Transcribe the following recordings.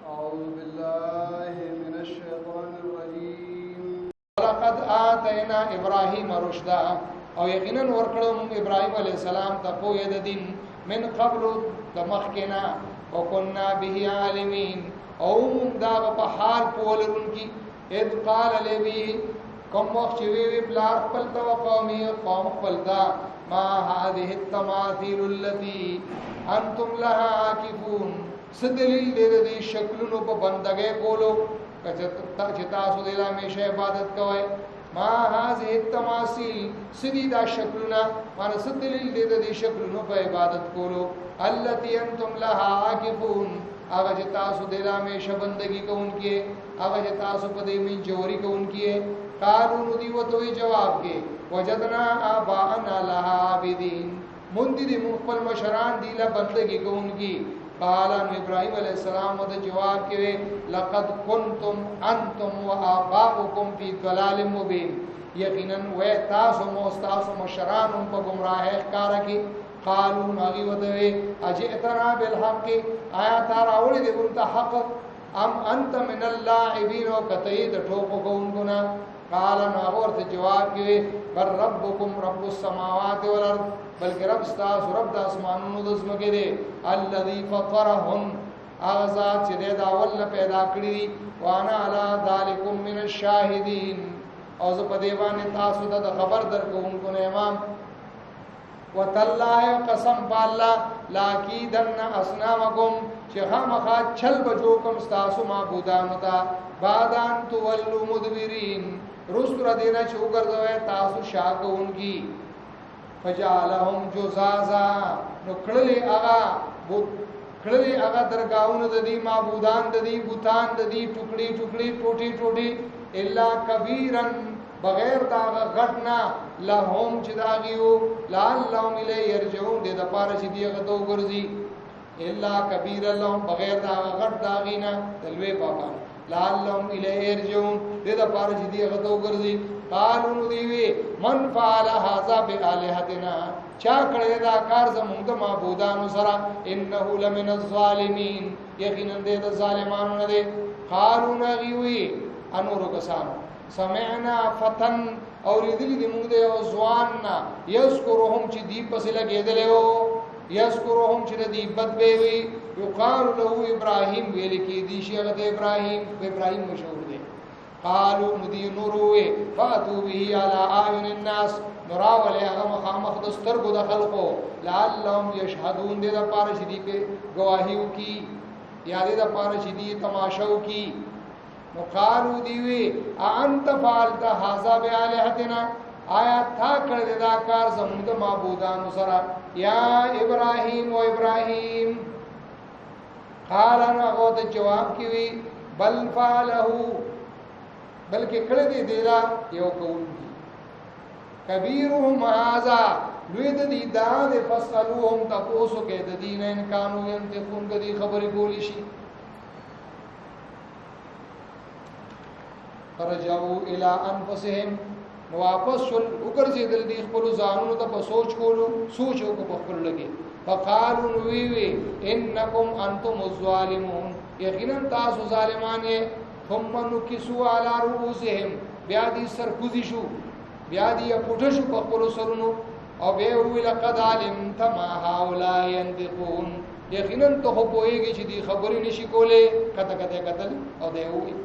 أعوذ بالله من الشيطان الرجيم ولقد آتينا إبراهيم رشدا او یقینا ورکړو ابراهيم عليه السلام ته پوهه د دین من قبل تمخکنا وكنا به عالمين او موږ دا په حال پولرونکي اذ قال لبي کوم وخت چې وی بلار خپل تو قومي قوم خپلتا ما هذه التماثيل التي انتم لها عاكفون سدلیل دې شکلونو په بندګۍ کولو چې تاسو دې لا همیشه عبادت کوئ ما هذه التماثيل سدي دا شکلونه معنی سدلیل دې شکلونو په عبادت کولو التي انتم لها عاكفون هغه چې تاسو دې لا همیشه بندګي کوونکي هغه چې تاسو په دې من جوړي کوونکي قالو دی وته جواب کې وجدنا آباءنا لها عابدين مونږ دې خپل مشران دي لا بندګي کوونکي قال ابراهيم عليه السلام ته جواب کې لقد كنتم انتم وآباؤكم في ضلال مبين یقینا و تاسو مو تاسو مشران په گمراهی ښکار کې قالوا ماغي وته اجئتنا بالحق آیا تا راوړې دې ورته حق ام انت من اللاعبين وكتيد ټوکو کوونکو قال ناغور ته جواب کې بر ربكم رب السماوات والارض بلکې رب تاسو رب د اسمانونو د زمکه دی الذي فطرهم اغذات چې دا اول پیدا کړی دي وانا علی ذالکم من الشاهدین او زه په دی باندې تاسو ته خبر درکوونکو نه امام وتالله قسم بالله لاکیدن اسنامکم چې خامخا چل بجو کوم تاسو معبودانو ته بعدان تولوا مدبرین رسل دینا چې وګرځوي تاسو شاګونګي فجعلهم جزازا نو کړلې هغه درگاہونه د دې معبودان د دې بوتان د دې ټوکړي ټوکړي ټوټي ټوټي الا کبیرن بغیر دا غټنا لهم چې داغیو لعلهم الی يرجعون د پاره چې دی غته وګرځي الا کبیر لهم بغیر دا غټ داغینا تلوي بابا لعلهم الی يرجعون د پاره چې دی غته وګرځي قالو دیوی من فعل هذا بالهتنا چا کړی دا کار زموږ د معبودانو سره انه لمن الظالمین یقینا د ظالمانو نه دي قالو نغوی انورو کسانو سمعنا فتن اور دې دې موږ د ځوان نا یذکرهم چې دی پس لګیدلو یذکرهم چې دی بد وی یقال له ابراهیم ویل کې دی شیخ د ابراهیم مشهور دی قالوا ندي نوروي فاتوا به على اعين الناس نراول هغه مخامخ د سترګو د خلقو لعلهم يشهدون دې د پاره شدي په گواهیو کی یا دې د پاره شدي تماشاو کی نو قالو دیوی انت فعلت هذا بالهتنا آیا تا کړل دا کار زموږ د معبودانو سره یا ابراهیم او ابراهیم قال انا غو د جواب کی بل فعله بلکې کړه دې دیلا یو کول کبیرهم هذا لوی د دې دا د فصلوهم تاسو کې د دین ان قانون ينتقون د دې خبرې کولی شي فرجعوا الى انفسهم واپس شل وګرځیدل دې خپل ځانونو ته په سوچ کولو سوچ او په خپل لګي فقالوا وی انکم انتم الظالمون یقینا تاسو ظالمان یې ثم نكسوا على رؤوسهم بیا دې سرکوزي شو بیا دې پټه شو په خپل سرونو او به وی لقد علمت ما هؤلاء ينطقون یقینا ته په ویږي چې دې خبرې نشي کولې کته قتل او دی وی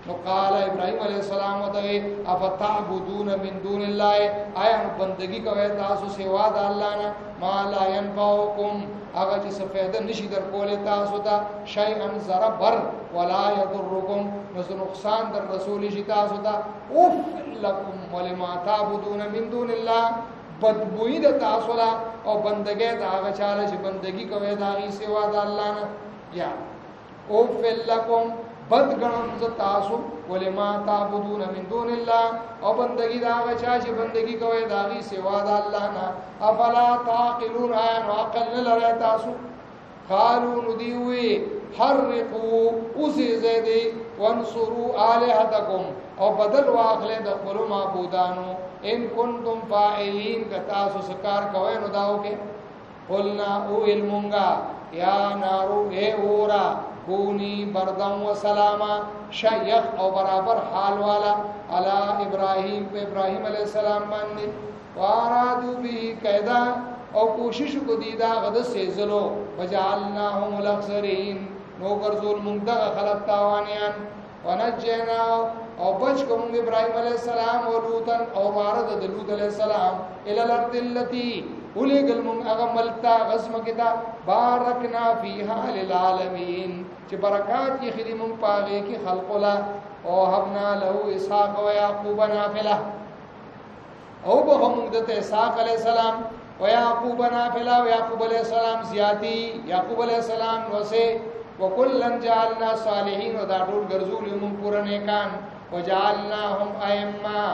نو قال ابراهيم عليه السلام ته افتعبدون من دون الله آیا بندگی کوي تاسو سوا د الله نه ما لا ينفعكم هغه چې څه فائدہ نشي در کولې تاسو ته شيئا ضرر ولا يضركم نقصان در رسول شي تاسو ته اوف لكم ولما تعبدون من دون الله بدبوئی د تاسو لا او بندګۍ د هغه چاله چې بندگی کوي د هغه سوا د الله نه یا اوف لكم بدګنم ز تاسو ولما تعبدون من دون الله او بندگی دا غچا چې بندگی کوي داغي سوا د الله نه افلا تعقلون ان عقل لره تاسو قالوا نديوي حرقوا زيدي وانصروا الهتكم او بدل واخله د خپل معبودانو ان كنتم فاعلين کتا سو سکار کوي نو داو کې قلنا او علمونگا یا نارو اے اورا کونی بردم و سلاما شیخ او برابر حال والا علی ابراہیم پہ ابراہیم علیہ السلام باندې وارادو به قیدا او کوشش کو دیدا غد سیزلو وجعلناهم الاخسرین نو ګرځول موږ د خلق تاوانیان ونجینا او بچ کوم ابراهيم عليه السلام او لوط او وارد د لوط عليه السلام الى الارض التي ولګل موږ هغه ملتا غزم کدا بارکنا فيها للعالمين چې برکات یې خدي موږ پاږي کې خلق لا او حبنا له اسحاق او يعقوب نافله او به موږ د اسحاق عليه السلام او يعقوب نافله او يعقوب عليه السلام زیاتی یعقوب عليه السلام نو سے وکلن جعلنا صالحین او دا ټول ګرځول موږ پورنه کان وجعلناهم ائمه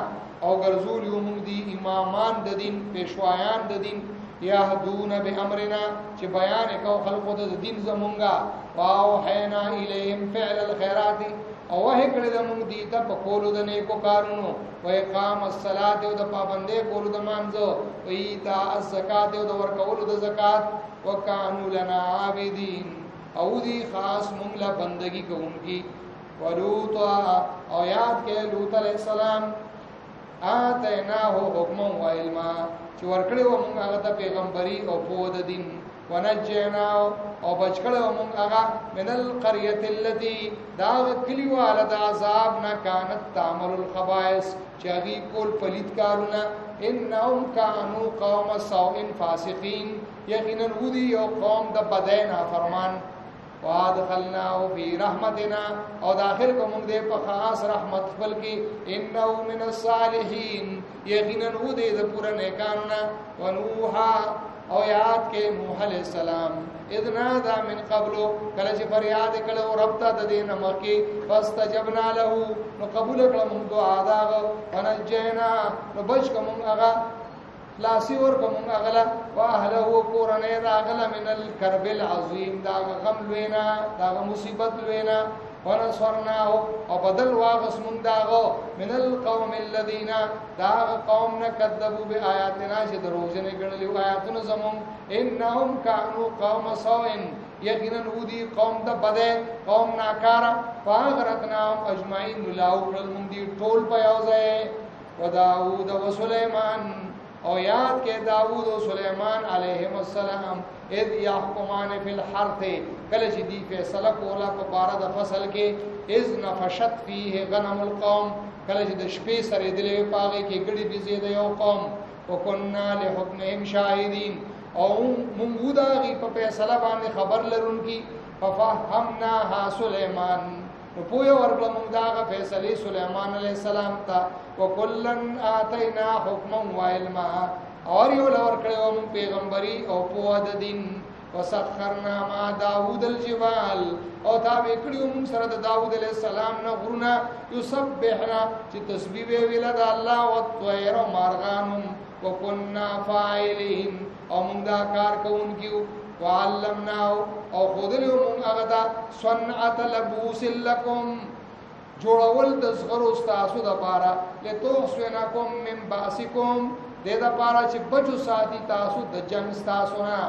او ګرځول موږ دي امامان د دین پېشوایان د دین یهدون بامرنا چې بیان کو خلقو د دین زمونږه واو حینا الیهم فعل الخيرات او هکړه د موږ دي ته په کولو د نیکو کارونو او اقام الصلاه او د پابندې کولو د مانځو او ایتاء الزکات او د ورکولو د زکات وکانو لنا عابدین او دی خاص مونږ لا بندگی کوونکی ولوط او یاد کې لوط علیہ السلام آتیناه حکم و علم چې ورکړو مونږ هغه ته پیغمبري او پود دین ونجینا او بچکړو مونږ هغه من القريه التي دا کلیواله د عذاب نه كانت تعمل الخبائث چې هغه کول پلیت کارونه انهم كانوا قوم سوء فاسقين یقینا ودي او قوم د بدینا فرمان وادخلناه فی رحمتنا او داخل کوم دې په خاص رحمت خپل کې انه من الصالحین یقینا هو دې د پوره نیکانو ونوح او یاد کې نوح علیہ السلام اذنا ذا من قبل کله چې فریاد کړه رب ته د دې نمکه فاستجبنا له نو قبول کړه موږ دعا دا ونجینا نو بچ کوم هغه لاسی ور کوم اغلا واهله قرانه دا اغلا من الكرب العظیم دا غم لوینا دا مصیبت لوینا ونصرناه او بدل واغس من داغو من القوم الذين دا قوم كذبوا بآياتنا چې دروژن ګڼلي آیاتونه زمون انهم كانوا قوم سوء یقینا ودي قوم د بده قوم ناکارا فاغرقناهم اجمعين ملاو کړل مونږ دي ټول په یوځای وداود وسليمان او یاد کې داوود او سليمان علیهم السلام اذ يحكمان في الحرث کله چې دی فیصله کوله په بار د فصل کې اذ نفشت فيه غنم القوم کله چې د شپې سره دلې پاغه کې ګړي بيزي د یو قوم وکنا لحكمهم شاهدين او مونږ دا غي په فیصله باندې خبر لرونکي ففهمناها سليمان نو پویا ورکړه موږ دا فیصله سليمان عليه السلام ته وکلن اتینا حکما و علما اور یو لور کړو موږ پیغمبري او په د دین وسخرنا ما داوود الجبال او تا وکړو موږ سره د داوود عليه السلام نه غرونه یسبحنا چې تسبیح ویل د الله او طير او مارغانم وکنا فاعلین او موږ دا کار کوونکیو وعلمنا او خودلو مون هغه دا صنعت لبوس لكم جوړول د زغرو استاسو د پاره لته سویناکم من باسکم د دا پاره چې بچو ساتي تاسو د جنگ تاسو نه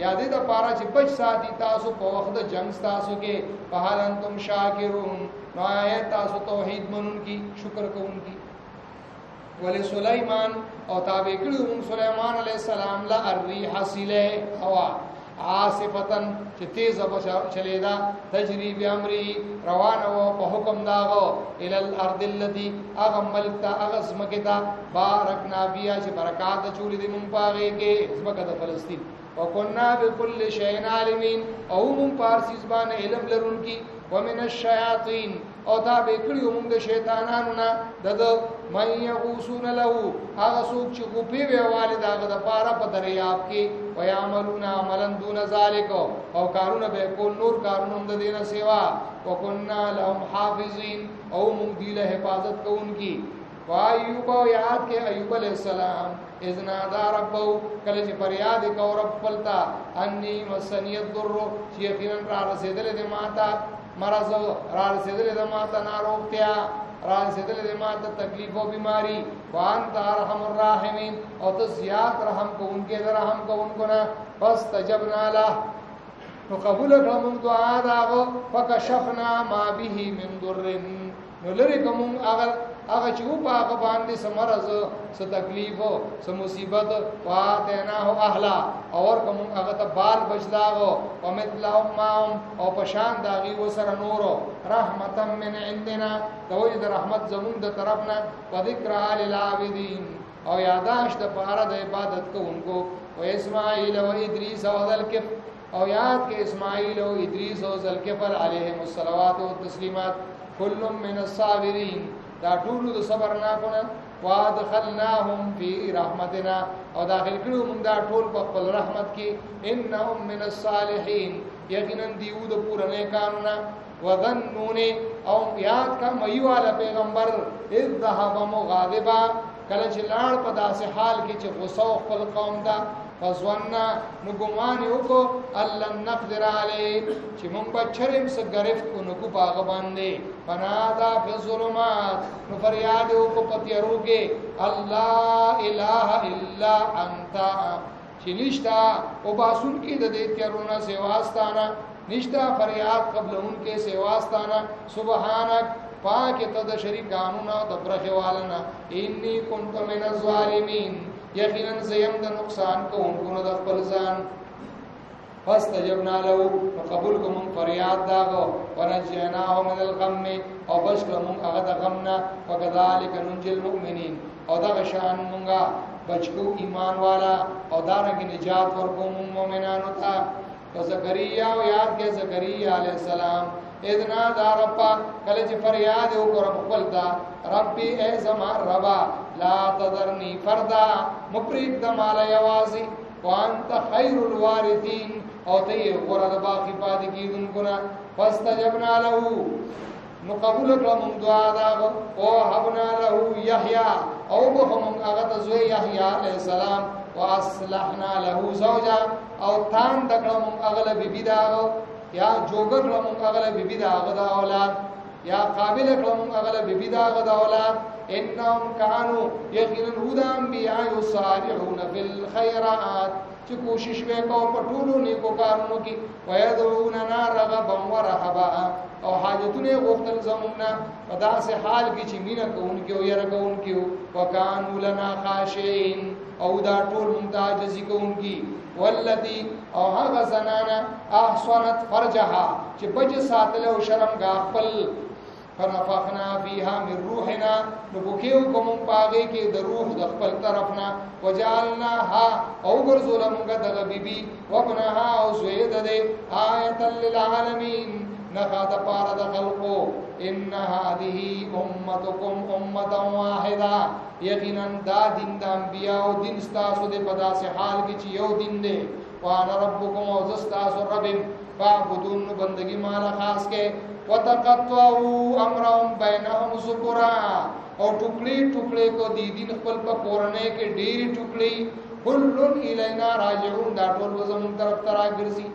یا د دا پاره چې بچ ساتي تاسو په وخت د جنگ تاسو کې په حال انتم شاکرون نو آیت تاسو توحید منون کی شکر کوونکی ول سليمان او تابع کړو سليمان عليه السلام لا الريح سله هوا عاصفتن چې تیز چلیدا تجری بامری روانه او په حکم داغو ال الارض التي اغملتا اغسمکتا بارکنا بیا چې برکات چولې د مونږ پاغه کې زمکه د فلسطین وکنا بكل شيء عالمين او مونږ پارسیز باندې علم لرونکي ومن الشياطين او دا به کړیو موږ د شیطانانو نه د مَن يغوسون له هغه څوک چې غوپی وی والد هغه د پاره په دریاب کې ويعملون عملا دون ذلك او کارونه به کول نور کارونه د دینه سیوا وکنا لهم حافظين او موږ دی له حفاظت کوونکی وایوب یاد کې ایوب علیہ السلام اذن اذا ربو کله چې فریاد کو رب پلتا انی مسنی الضر چې یقینا را رسیدل د ماتا مرض را رسیدل د ماتا ناروغتیا را رسیدل د ماتا تکلیف او بیماری وانت ارحم الراحمین او ته زیات رحم کوونکې رحم کوونکو نه پس تجبنا له نو قبول کړم دعا داغو فکشفنا ما به من ضر نو لری کوم هغه چې په هغه باندې سمرز س تکلیف س مصیبت واتنا هو اهلا اور کوم هغه ته بال بچلاغو او مثلهم ما او پشان داغي وسره نورو رحمتا من عندنا توجه د رحمت زمون د طرفنا و ذکر للعابدین او یاداش د پاره د عبادت کوونکو او اسماعیل او ادریس او ذلکف او یاد کې اسماعیل او ادریس او ذلکفل علیهم الصلوات والتسلیمات کل من الصابرین دا ټول د صبر نه کونه وادخلناهم فی رحمتنا او داخل کړو موږ دا ټول په خپل رحمت کې انهم من الصالحین یقینا دیو د پورنه قانونا وظنون او یاد کا مېواله پیغمبر اذ ذهب مغاضبا کله چې لاړ په داسې حال کې چې غوسه خپل قوم دا فظننا نو ګمان وکړو الله نقدر علی چې مونږ به چرېم څه گرفت کو نو کو باغ باندې فنادا فی الظلمات نو فریاد وکړو په تیارو کې الله اله الا انت چې نشتا او باسون کې د دې تیارونه سیواستانه نشتا فریاد قبلون کې سیواستانه سبحانك پاک ته د شریکانو د برخه والنا انی کنت من الظالمین یقینا زیم د نقصان کوونکو د خپل ځان فاستجبنا له وقبول کوم فریاد داغو ورجعناه من الغم او بشکلم هغه د غمنا وکذالک ننجل المؤمنین او دا شان مونږه بچو ایمان والا او دارنګ نجات ورکو مؤمنانو ته زکریا او یاد کې زکریا علیہ السلام اذنا دا ربا کله چې فریاد وکړ خپل دا ربي ای زما ربا لا تذرني فردا مپرید د مال یوازي وانت خیر الوارثین او ته غره د باقی پاد کیدونکو نه فاستجبنا له نو قبول کړم دعا دا او حبنا له یحیی او بهم هغه ته زوی یحیی علیہ السلام واصلحنا له زوجا او تان دکړم هغه بیبی دا یا جوګر کړم هغه بیبی دا هغه اولاد یا قابل کړم هغه بیبی دا هغه اولاد انهم كانوا یقینا هدا انبیاء یصالحون فی الخيرات چې کوشش وکاو په ټولو نیکو کارونو کې ويدعوننا رغبا ورهبا او حاجتونه غوښتل زمونږه په داسې حال کې چې مینا کوونکو او ير کوونکو وکانو لنا خاشعين او دا ټول ممتاز کوونکی والذي او هغه زنانا احسنت فرجها چې بج ساتل او شرمګه خپل فنفخنا فيها من روحنا نبوکیو کوم پاګه کې د روح د خپل طرفنا وجعلناها او ګرځولمګه د بیبي وبنها او زوید ده آیت للعالمین نخاد پار د خلقو ان هذه امتكم امه واحده یقینا دا دین د انبیاء او دین ستاسو د پداس حال کې چې یو دین دی وانا ربکم او زستاسو رب فاعبدون بندگی مالا خاص کې وتقطعوا امرهم بينهم زبرا او ټوکړي ټوکړي کو دي دین خپل په کورنۍ کې ډېری ټوکړي كل الینا راجعون دا ټول زمون طرف ترا ګرځي